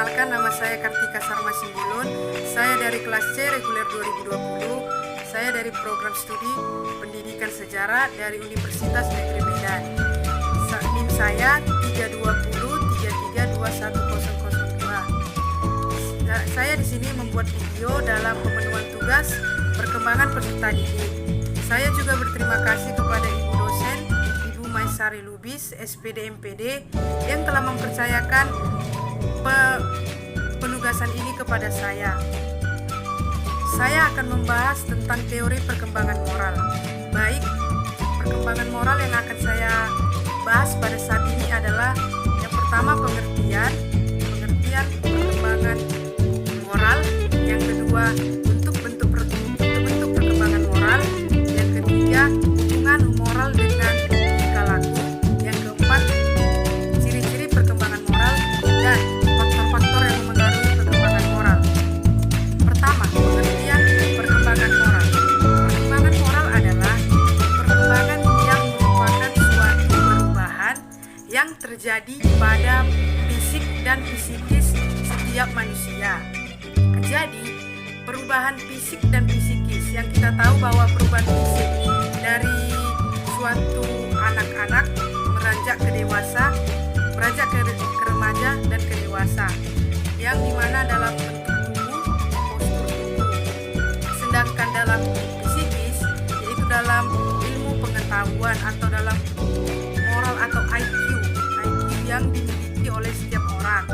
Perkenalkan, nama saya Kartika Sarma Simbulun. Saya dari kelas C reguler 2020. Saya dari program studi Pendidikan Sejarah dari Universitas Negeri Medan. NIM saya 320 3321 002. Saya di sini membuat video dalam pemenuhan tugas perkembangan peserta didik. Saya juga berterima kasih kepada Ibu dosen, Ibu Maisari Lubis, SPD MPD, yang telah mempercayakan penugasan ini kepada saya. Saya akan membahas tentang teori perkembangan moral. Baik, perkembangan moral yang akan saya bahas pada saat ini adalah yang pertama pengertian perkembangan moral, yang kedua bentuk-bentuk perkembangan moral, yang ketiga hubungan moral dengan tingkah laku, yang keempat ciri-ciri perkembangan moral dan faktor-faktor yang memengaruhi perkembangan moral. Pertama, pengertian perkembangan moral. Perkembangan moral adalah perkembangan yang merupakan suatu perubahan yang terjadi pada fisik dan psikis setiap manusia. Jadi, perubahan fisik dan psikis yang kita tahu bahwa perubahan fisik dari suatu anak-anak beranjak ke dewasa, beranjak ke remaja dan ke dewasa, yang dimana dalam bentuk tubuh, postur tubuh. Sedangkan dalam psikis, yaitu dalam ilmu pengetahuan atau dalam moral atau IQ yang dimiliki oleh setiap orang.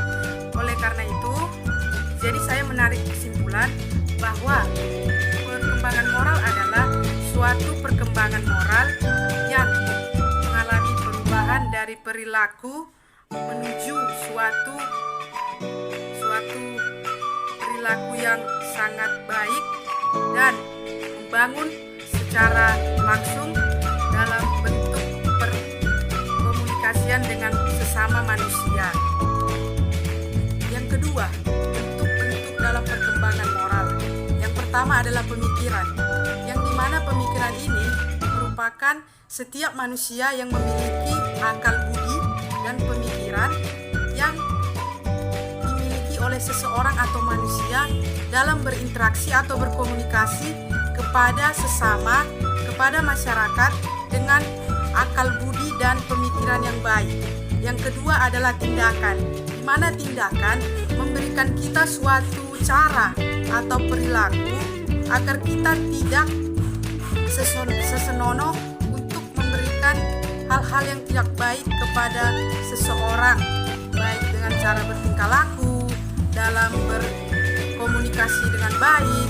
Oleh karena itu, jadi saya menarik kesimpulan bahwa perkembangan moral adalah suatu perkembangan moral yang mengalami perubahan dari perilaku menuju suatu perilaku yang sangat baik dan membangun secara langsung dalam bentuk perkomunikasian dengan sesama manusia. Yang kedua, bentuk-bentuk dalam perkembangan moral. Yang pertama adalah pemikiran, yang dimana pemikiran ini merupakan setiap manusia yang memiliki akal budi dan pemikiran yang dimiliki oleh seseorang atau manusia dalam berinteraksi atau berkomunikasi kepada sesama, kepada masyarakat dengan akal budi dan pemikiran yang baik. Yang kedua adalah tindakan, di mana tindakan memberikan kita suatu cara atau perilaku agar kita tidak sesenonoh untuk memberikan hal-hal yang tidak baik kepada seseorang, baik dengan cara bertingkah laku, dalam berkomunikasi dengan baik,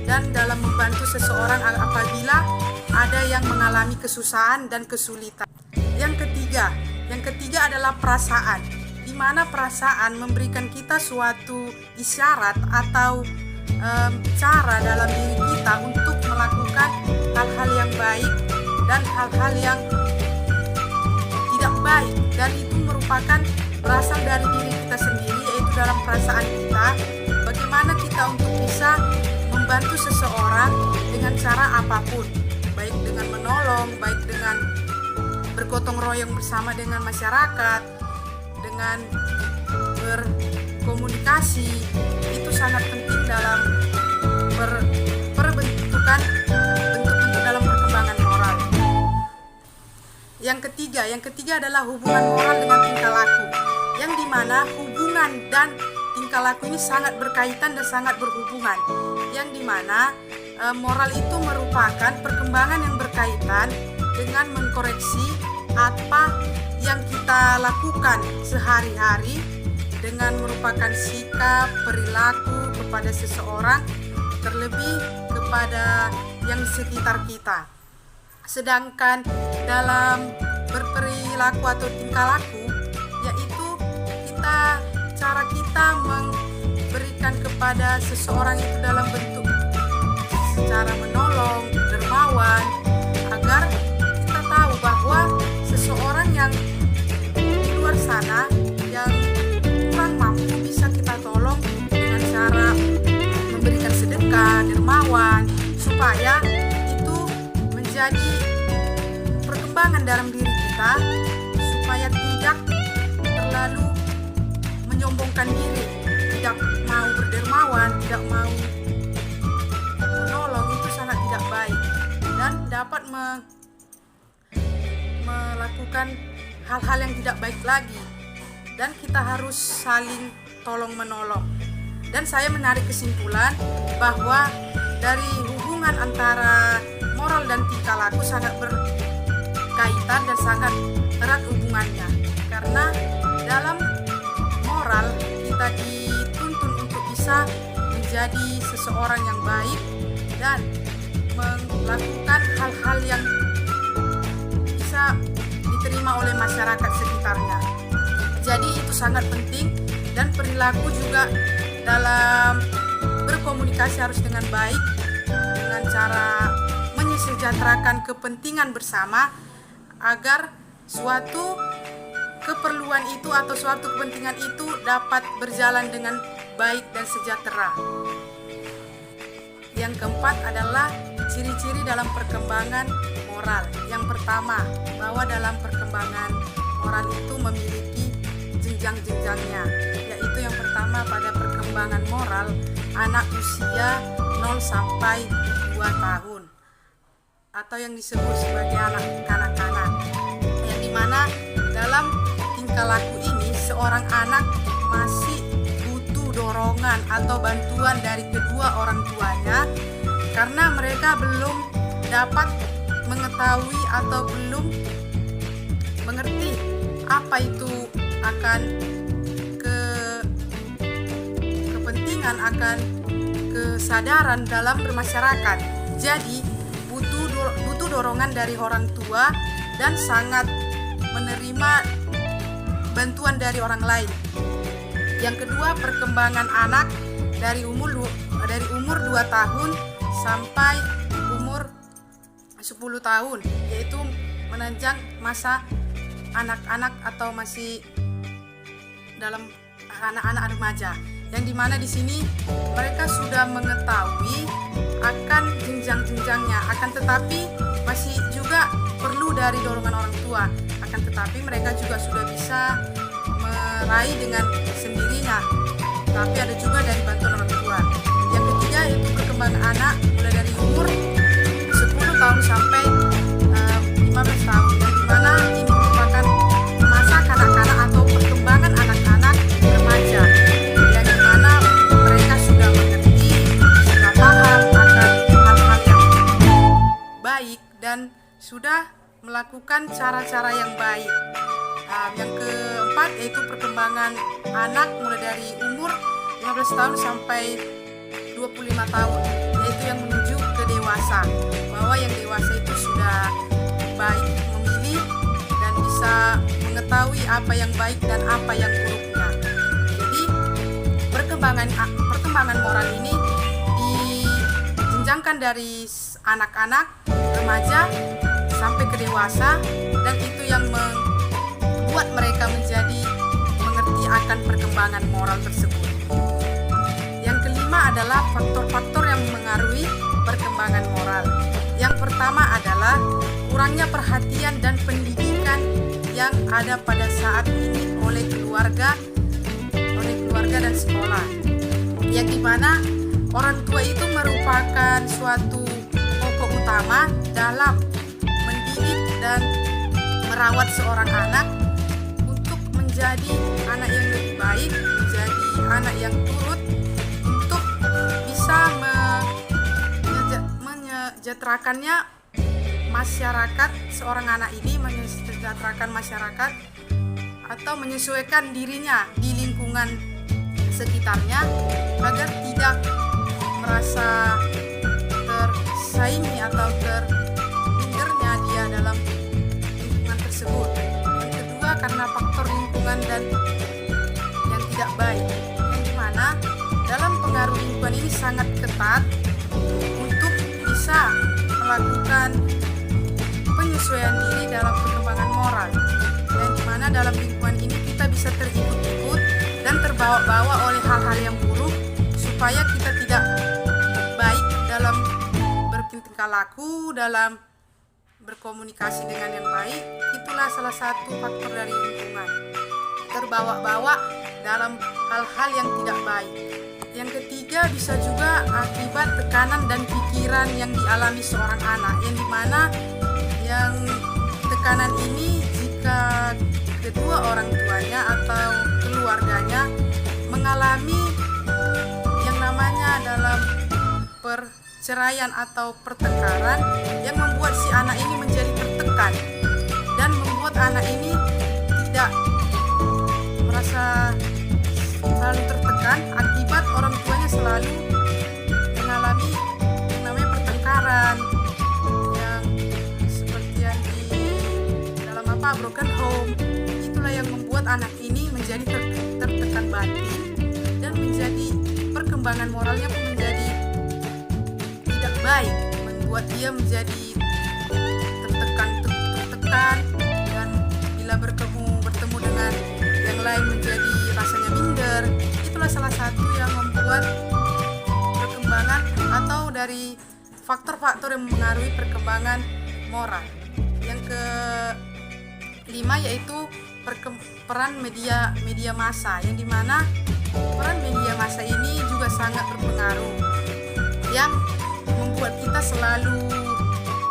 dan dalam membantu seseorang apabila ada yang mengalami kesusahan dan kesulitan. Yang ketiga adalah perasaan, di mana perasaan memberikan kita suatu isyarat atau cara dalam diri kita untuk melakukan hal-hal yang baik dan hal-hal yang tidak baik, dan itu merupakan berasal dari diri kita sendiri, yaitu dalam perasaan kita, bagaimana kita untuk bisa membantu seseorang dengan cara apapun, baik dengan menolong, baik dengan bergotong royong bersama dengan masyarakat, dengan berkomunikasi. Itu sangat penting dalam bentuk-bentuk dalam perkembangan moral. Yang ketiga adalah hubungan moral dengan tingkah laku, yang dimana hubungan dan tingkah laku ini sangat berkaitan dan sangat berhubungan, yang dimana moral itu merupakan perkembangan yang berkaitan dengan mengkoreksi apa yang kita lakukan sehari-hari dengan merupakan sikap, perilaku kepada seseorang, terlebih kepada yang sekitar kita. Sedangkan dalam berperilaku atau tingkah laku, yaitu cara kita memberikan kepada seseorang itu dalam bentuk secara menolong, dermawan, agar kita tahu bahwa seseorang yang di luar sana yang kurang mampu bisa kita tolong dengan cara memberikan sedekah, dermawan, supaya itu menjadi perkembangan dalam diri kita, supaya tidak terlalu menyombongkan diri, tidak mau berdermawan, tidak mau menolong, itu sangat tidak baik dan dapat melakukan hal-hal yang tidak baik lagi, dan kita harus saling tolong menolong. Dan saya menarik kesimpulan bahwa dari hubungan antara moral dan tingkah laku sangat berkaitan dan sangat erat hubungannya, karena dalam moral kita dituntun untuk bisa menjadi seseorang yang baik dan melakukan hal-hal yang bisa diterima oleh masyarakat sekitarnya. Jadi itu sangat penting, dan perilaku juga dalam berkomunikasi harus dengan baik, dengan cara menyejahterakan kepentingan bersama agar suatu keperluan itu atau suatu kepentingan itu dapat berjalan dengan baik dan sejahtera. Yang keempat adalah ciri-ciri dalam perkembangan moral. Yang pertama, bahwa dalam perkembangan moral itu memiliki jenjang-jenjangnya, yaitu yang pertama pada perkembangan moral anak usia 0 sampai 2 tahun atau yang disebut sebagai anak kanak-kanak, yang dimana dalam tingkah laku ini seorang anak masih butuh dorongan atau bantuan dari kedua orang tuanya, karena mereka belum dapat mengetahui atau belum mengerti apa itu akan kepentingan, akan kesadaran dalam bermasyarakat. Jadi butuh dorongan dari orang tua dan sangat menerima bantuan dari orang lain. Yang kedua, perkembangan anak dari umur 2 tahun sampai umur 10 tahun, yaitu menanjak masa anak-anak atau masih dalam anak-anak remaja, yang dimana di sini mereka sudah mengetahui akan jenjang-jenjangnya, akan tetapi masih juga perlu dari dorongan orang tua, akan tetapi mereka juga sudah bisa meraih dengan sendirinya, tapi ada juga dari bantuan orang tua. Yang ketiga yaitu perkembangan anak mulai dari umur 10 tahun sampai 15 tahun, yang dimana ini merupakan masa kanak-kanak atau perkembangan anak-anak remaja, yang dimana mereka sudah mengerti, sudah paham akan hal-hal yang baik dan sudah melakukan cara-cara yang baik. Yang keempat yaitu perkembangan anak mulai dari umur 15 tahun sampai 25 tahun, yaitu yang menuju ke dewasa, bahwa yang dewasa itu sudah baik memilih dan bisa mengetahui apa yang baik dan apa yang buruknya. Jadi perkembangan moral ini dijenjangkan dari anak-anak, remaja sampai ke dewasa, dan itu yang membuat mereka menjadi mengerti akan perkembangan moral tersebut. Yang kelima adalah faktor-faktor yang mengaruhi perkembangan moral. Yang pertama adalah kurangnya perhatian dan pendidikan yang ada pada saat ini oleh keluarga dan sekolah, yang dimana orang tua itu merupakan suatu pokok utama dalam mendidik dan merawat seorang anak untuk menjadi anak yang lebih baik, menjadi anak yang turut untuk bisa menyejahterakannya masyarakat. Seorang anak ini menyejahterakan masyarakat atau menyesuaikan dirinya di lingkungan sekitarnya agar tidak merasa tersaingi atau terhindarnya dia dalam lingkungan tersebut. Yang kedua, karena faktor lingkungan dan yang tidak baik, yang dimana dalam pengaruh lingkungan ini sangat ketat untuk bisa melakukan penyesuaian diri dalam perkembangan moral, yang dimana dalam lingkungan ini kita bisa terikut-ikut dan terbawa-bawa oleh hal-hal yang buruk, supaya kita tidak baik dalam bertingkah laku, dalam berkomunikasi dengan yang baik. Itulah salah satu faktor dari lingkungan, terbawa-bawa dalam hal-hal yang tidak baik. Yang ketiga, bisa juga akibat tekanan dan pikiran yang dialami seorang anak, yang dimana yang tekanan ini jika kedua orang tuanya atau keluarganya mengalami yang namanya dalam perceraian atau pertengkaran yang membuat si anak ini menjadi tertekan dan membuat anak ini tidak merasa selalu tertekan akibat orang tuanya selalu mengalami yang namanya pertengkaran yang seperti yang di dalam broken home. Itulah yang membuat anak ini menjadi tertekan batin dan menjadi perkembangan moralnya pun menjadi tidak baik, membuat dia menjadi tertekan dan bila bertemu dengan yang lain menjadi rasanya minder. Itulah salah satu yang membuat perkembangan atau dari faktor-faktor yang mengaruhi perkembangan moral. Yang kelima yaitu peran media massa, yang dimana peran media massa ini juga sangat berpengaruh, yang membuat kita selalu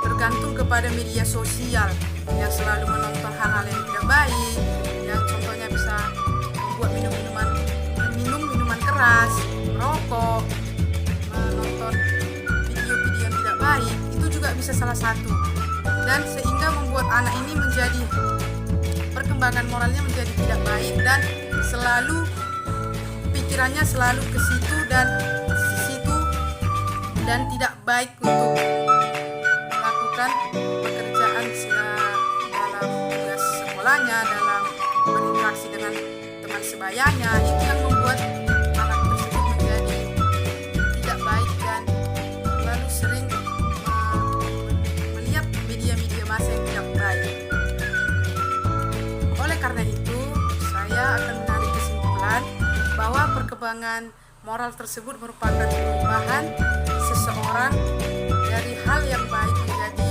tergantung kepada media sosial, yang selalu menonton hal-hal yang tidak baik, yang contohnya bisa membuat minum minuman keras, merokok, menonton video-video yang tidak baik. Itu juga bisa salah satu, dan sehingga membuat anak ini menjadi perkembangan moralnya menjadi tidak baik dan selalu pikirannya selalu ke situ dan tidak baik untuk melakukan pekerjaan dalam tugas sekolahnya, dalam berinteraksi dengan teman sebayanya. Itu yang membuat anak tersebut menjadi tidak baik dan lalu sering melihat media-media massa yang tidak baik. Oleh karena itu, saya akan menarik kesimpulan bahwa perkembangan moral tersebut merupakan perubahan seseorang dari hal yang baik menjadi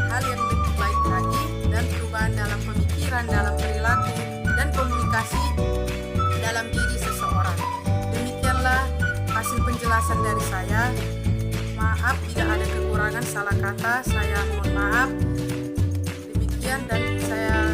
hal yang lebih baik lagi, dan perubahan dalam pemikiran, dalam perilaku, dan komunikasi dalam diri seseorang. Demikianlah hasil penjelasan dari saya. Maaf bila ada kekurangan salah kata, saya mohon maaf. Demikian, dan saya